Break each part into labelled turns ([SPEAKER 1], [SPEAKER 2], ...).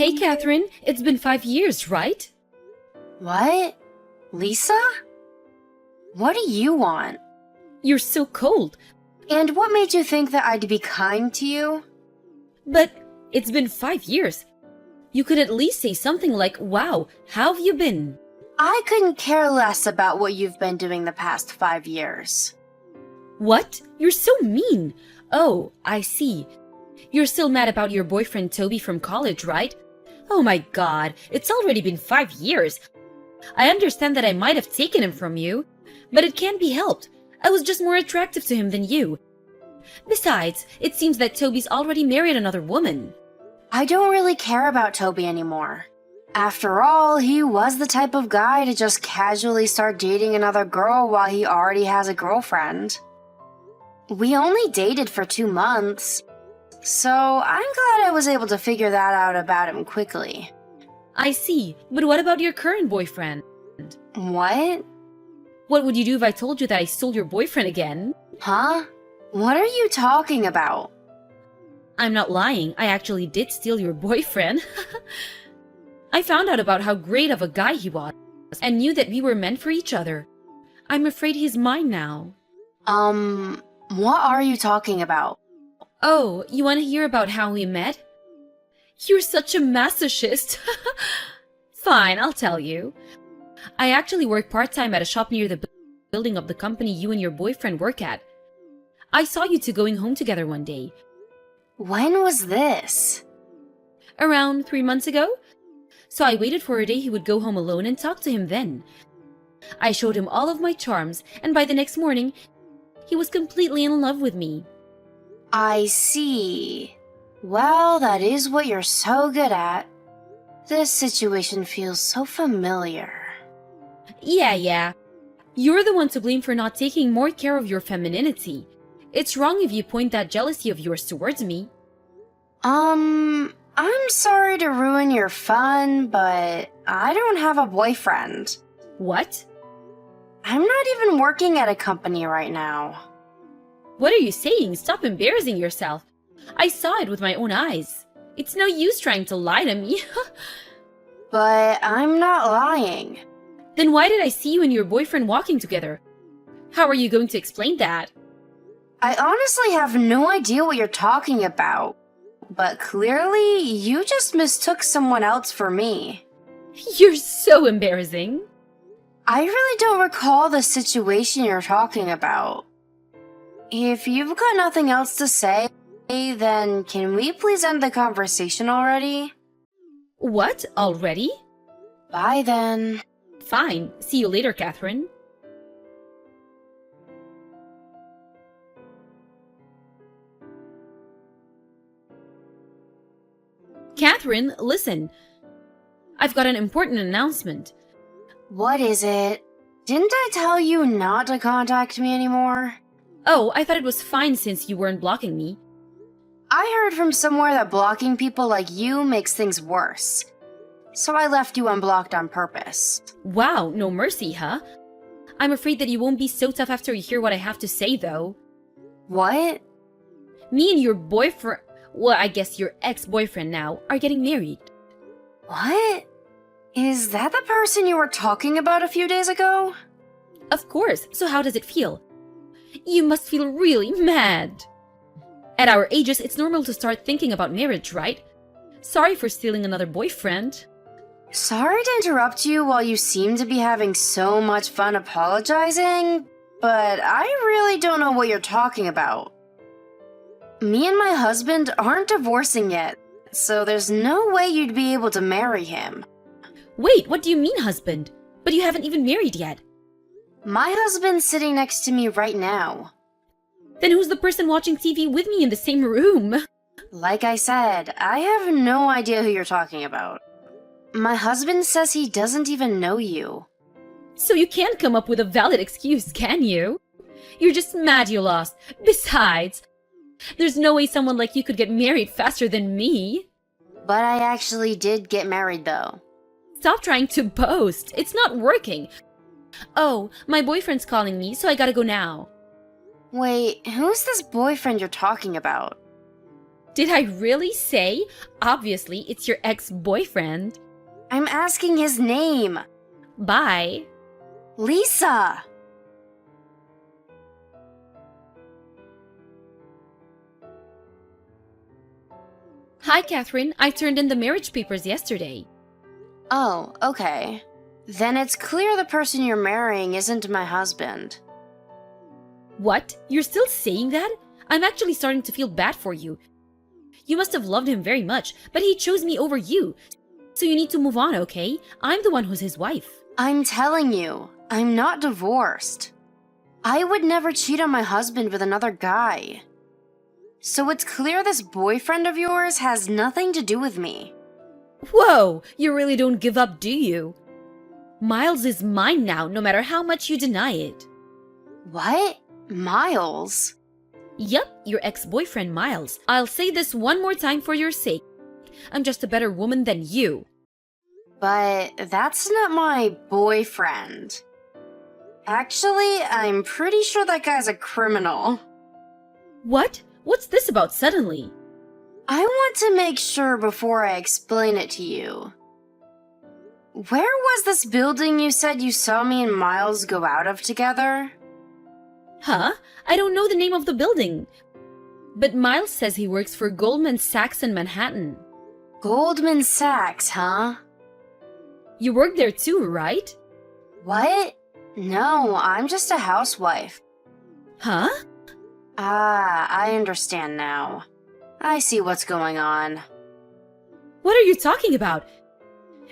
[SPEAKER 1] Hey, Catherine, it's been 5 years, right?
[SPEAKER 2] What? Lisa? What do you want?
[SPEAKER 1] You're so cold.
[SPEAKER 2] And what made you think that I'd be kind to you?
[SPEAKER 1] But it's been 5 years. You could at least say something like, wow, how have you been?
[SPEAKER 2] I couldn't care less about what you've been doing the past 5 years.
[SPEAKER 1] What? You're so mean. Oh, I see. You're still mad about your boyfriend Toby from college, right? Oh my god, it's already been 5 years. I understand that I might have taken him from you, but it can't be helped. I was just more attractive to him than you. Besides, it seems that Toby's already married another woman.
[SPEAKER 2] I don't really care about Toby anymore. After all, he was the type of guy to just casually start dating another girl while he already has a girlfriend. We only dated for 2 months, so I'm glad I was able to figure that out about him quickly.
[SPEAKER 1] I see, but what about your current boyfriend?
[SPEAKER 2] What?
[SPEAKER 1] What would you do if I told you that I stole your boyfriend again?
[SPEAKER 2] Huh? What are you talking about?
[SPEAKER 1] I'm not lying, I actually did steal your boyfriend. I found out about how great of a guy he was, and knew that we were meant for each other. I'm afraid he's mine now.
[SPEAKER 2] What are you talking about?
[SPEAKER 1] Oh, you want to hear about how we met? You're such a masochist. Fine, I'll tell you. I actually work part-time at a shop near the building of the company you and your boyfriend work at. I saw you two going home together one day.
[SPEAKER 2] When was this?
[SPEAKER 1] Around 3 months ago? So I waited for a day he would go home alone and talk to him then. I showed him all of my charms, and by the next morning, he was completely in love with me.
[SPEAKER 2] I see. Well, that is what you're so good at. This situation feels so familiar.
[SPEAKER 1] Yeah. You're the one to blame for not taking more care of your femininity. It's wrong if you point that jealousy of yours towards me.
[SPEAKER 2] I'm sorry to ruin your fun, but I don't have a boyfriend.
[SPEAKER 1] What?
[SPEAKER 2] I'm not even working at a company right now.
[SPEAKER 1] What are you saying? Stop embarrassing yourself. I saw it with my own eyes. It's no use trying to lie to me.
[SPEAKER 2] But I'm not lying.
[SPEAKER 1] Then why did I see you and your boyfriend walking together? How are you going to explain that?
[SPEAKER 2] I honestly have no idea what you're talking about. But clearly, you just mistook someone else for me.
[SPEAKER 1] You're so embarrassing.
[SPEAKER 2] I really don't recall the situation you're talking about. If you've got nothing else to say, then can we please end the conversation already?
[SPEAKER 1] What? Already?
[SPEAKER 2] Bye then.
[SPEAKER 1] Fine. See you later, Catherine. Catherine, listen. I've got an important announcement.
[SPEAKER 2] What is it? Didn't I tell you not to contact me anymore?
[SPEAKER 1] Oh, I thought it was fine since you weren't blocking me.
[SPEAKER 2] I heard from somewhere that blocking people like you makes things worse. So I left you unblocked on purpose.
[SPEAKER 1] Wow, no mercy, huh? I'm afraid that you won't be so tough after you hear what I have to say, though.
[SPEAKER 2] What?
[SPEAKER 1] Me and your boyfriend, well, I guess your ex-boyfriend now, are getting married.
[SPEAKER 2] What? Is that the person you were talking about a few days ago?
[SPEAKER 1] Of course, so how does it feel? You must feel really mad. At our ages, it's normal to start thinking about marriage, right? Sorry for stealing another boyfriend.
[SPEAKER 2] Sorry to interrupt you while you seem to be having so much fun apologizing, but I really don't know what you're talking about. Me and my husband aren't divorcing yet, so there's no way you'd be able to marry him.
[SPEAKER 1] Wait, what do you mean, husband? But you haven't even married yet.
[SPEAKER 2] My husband's sitting next to me right now.
[SPEAKER 1] Then who's the person watching TV with me in the same room?
[SPEAKER 2] Like I said, I have no idea who you're talking about. My husband says he doesn't even know you.
[SPEAKER 1] So you can't come up with a valid excuse, can you? You're just mad you lost. Besides, there's no way someone like you could get married faster than me.
[SPEAKER 2] But I actually did get married though.
[SPEAKER 1] Stop trying to boast. It's not working. Oh, my boyfriend's calling me, so I gotta go now.
[SPEAKER 2] Wait, who's this boyfriend you're talking about?
[SPEAKER 1] Did I really say? Obviously, it's your ex-boyfriend.
[SPEAKER 2] I'm asking his name.
[SPEAKER 1] Bye.
[SPEAKER 2] Lisa!
[SPEAKER 1] Hi, Catherine. I turned in the marriage papers yesterday.
[SPEAKER 2] Oh, okay. Then it's clear the person you're marrying isn't my husband.
[SPEAKER 1] What? You're still saying that? I'm actually starting to feel bad for you. You must have loved him very much, but he chose me over you. So you need to move on, okay? I'm the one who's his wife.
[SPEAKER 2] I'm telling you, I'm not divorced. I would never cheat on my husband with another guy. So it's clear this boyfriend of yours has nothing to do with me.
[SPEAKER 1] Whoa! You really don't give up, do you? Miles is mine now, no matter how much you deny it.
[SPEAKER 2] What? Miles?
[SPEAKER 1] Yup, your ex-boyfriend Miles. I'll say this one more time for your sake. I'm just a better woman than you.
[SPEAKER 2] But that's not my boyfriend. Actually, I'm pretty sure that guy's a criminal.
[SPEAKER 1] What? What's this about suddenly?
[SPEAKER 2] I want to make sure before I explain it to you. Where was this building you said you saw me and Miles go out of together?
[SPEAKER 1] Huh? I don't know the name of the building. But Miles says he works for Goldman Sachs in Manhattan.
[SPEAKER 2] Goldman Sachs, huh?
[SPEAKER 1] You work there too, right?
[SPEAKER 2] What? No, I'm just a housewife.
[SPEAKER 1] Huh?
[SPEAKER 2] Ah, I understand now. I see what's going on.
[SPEAKER 1] What are you talking about?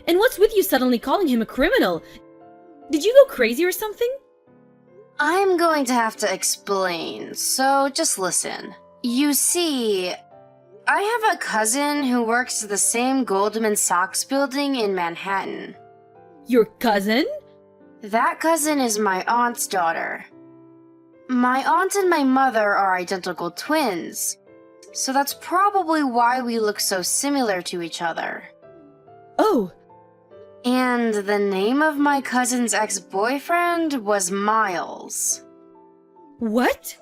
[SPEAKER 1] And what's with you suddenly calling him a criminal? Did you go crazy or something?
[SPEAKER 2] I'm going to have to explain, so just listen. You see, I have a cousin who works at the same Goldman Sachs building in Manhattan.
[SPEAKER 1] Your cousin?
[SPEAKER 2] That cousin is my aunt's daughter. My aunt and my mother are identical twins, so that's probably why we look so similar to each other.
[SPEAKER 1] Oh,
[SPEAKER 2] And the name of my cousin's ex-boyfriend was Miles.
[SPEAKER 1] what?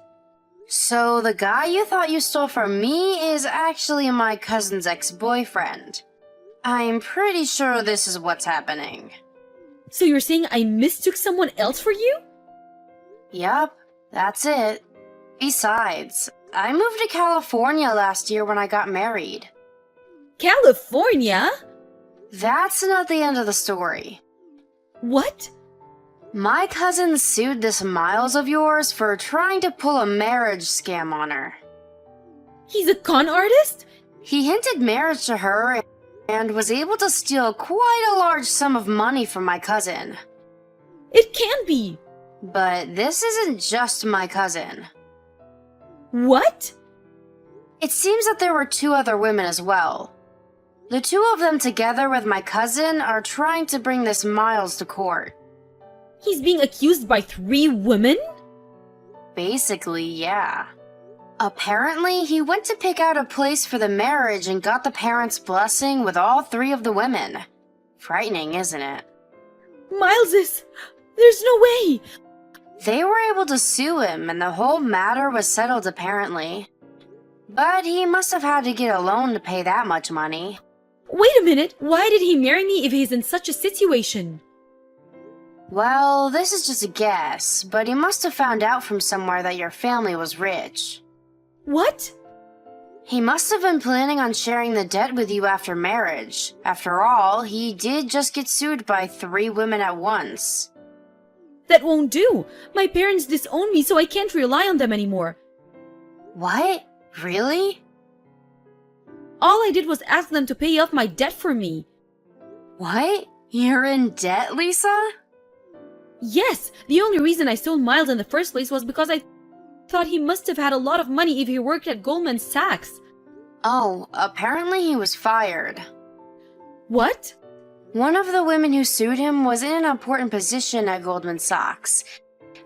[SPEAKER 2] So the guy you thought you stole from me is actually my cousin's ex-boyfriend. I'm pretty sure this is what's happening.
[SPEAKER 1] So you're saying I mistook someone else for you?
[SPEAKER 2] Yup, that's it. Besides, I moved to California last year when I got married.
[SPEAKER 1] California?
[SPEAKER 2] That's not the end of the story.
[SPEAKER 1] What?
[SPEAKER 2] My cousin sued this Miles of yours for trying to pull a marriage scam on her.
[SPEAKER 1] He's a con artist?
[SPEAKER 2] He hinted marriage to her and was able to steal quite a large sum of money from my cousin.
[SPEAKER 1] It can't be.
[SPEAKER 2] But this isn't just my cousin.
[SPEAKER 1] What?
[SPEAKER 2] It seems that there were two other women as well. The two of them together with my cousin are trying to bring this Miles to court.
[SPEAKER 1] He's being accused by 3 women?
[SPEAKER 2] Basically, yeah. Apparently, he went to pick out a place for the marriage and got the parents' blessing with all 3 of the women. Frightening, isn't it?
[SPEAKER 1] Miles is... There's no way!
[SPEAKER 2] They were able to sue him, and the whole matter was settled apparently. But he must have had to get a loan to pay that much money.
[SPEAKER 1] Wait a minute, why did he marry me if he's in such a situation?
[SPEAKER 2] Well, this is just a guess, but he must have found out from somewhere that your family was rich.
[SPEAKER 1] What?
[SPEAKER 2] He must have been planning on sharing the debt with you after marriage. After all, he did just get sued by 3 women at once.
[SPEAKER 1] That won't do. My parents disown me, so I can't rely on them anymore.
[SPEAKER 2] What? Really?
[SPEAKER 1] All I did was ask them to pay off my debt for me.
[SPEAKER 2] What? You're in debt, Lisa?
[SPEAKER 1] Yes, the only reason I stole Miles in the first place was because I thought he must have had a lot of money if he worked at Goldman Sachs.
[SPEAKER 2] Oh, apparently he was fired.
[SPEAKER 1] What?
[SPEAKER 2] One of the women who sued him was in an important position at Goldman Sachs,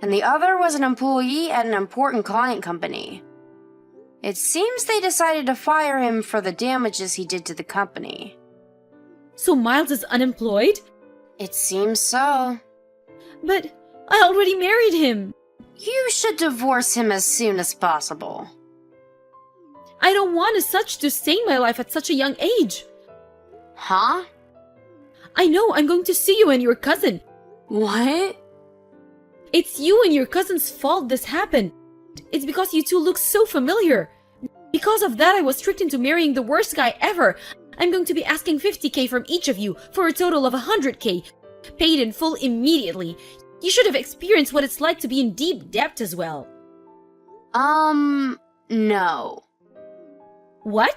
[SPEAKER 2] and the other was an employee at an important client company. It seems they decided to fire him for the damages he did to the company.
[SPEAKER 1] So Miles is unemployed?
[SPEAKER 2] It seems so.
[SPEAKER 1] But I already married him.
[SPEAKER 2] You should divorce him as soon as possible.
[SPEAKER 1] I don't want such to stain my life at such a young age.
[SPEAKER 2] Huh?
[SPEAKER 1] I know I'm going to see you and your cousin.
[SPEAKER 2] What?
[SPEAKER 1] It's you and your cousin's fault this happened. It's because you two look so familiar. Because of that, I was tricked into marrying the worst guy ever. I'm going to be asking 50K from each of you for a total of 100K. Paid in full immediately. You should have experienced what it's like to be in deep debt as well.
[SPEAKER 2] No.
[SPEAKER 1] What?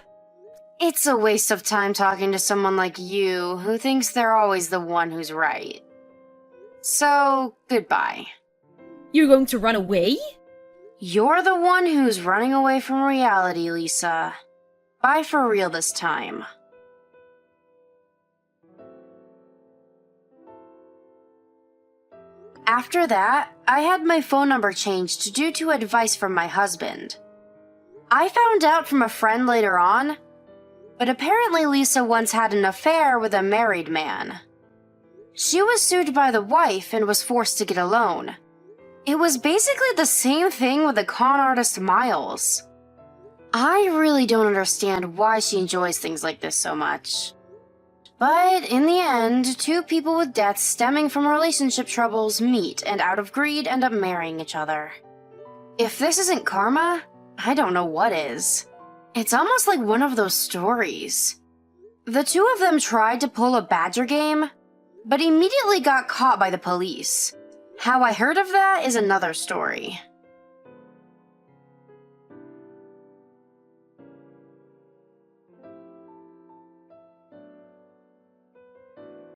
[SPEAKER 2] It's a waste of time talking to someone like you who thinks they're always the one who's right. So, goodbye.
[SPEAKER 1] You're going to run away?
[SPEAKER 2] You're the one who's running away from reality, Lisa. Bye for real this time. After that, I had my phone number changed due to advice from my husband. I found out from a friend later on, but apparently Lisa once had an affair with a married man. She was sued by the wife and was forced to get a loan. It was basically the same thing with the con artist Miles. I really don't understand why she enjoys things like this so much. But in the end, two people with debts stemming from relationship troubles meet and out of greed end up marrying each other. If this isn't karma, I don't know what is. It's almost like one of those stories. The two of them tried to pull a Badger game, but immediately got caught by the police. How I heard of that is another story.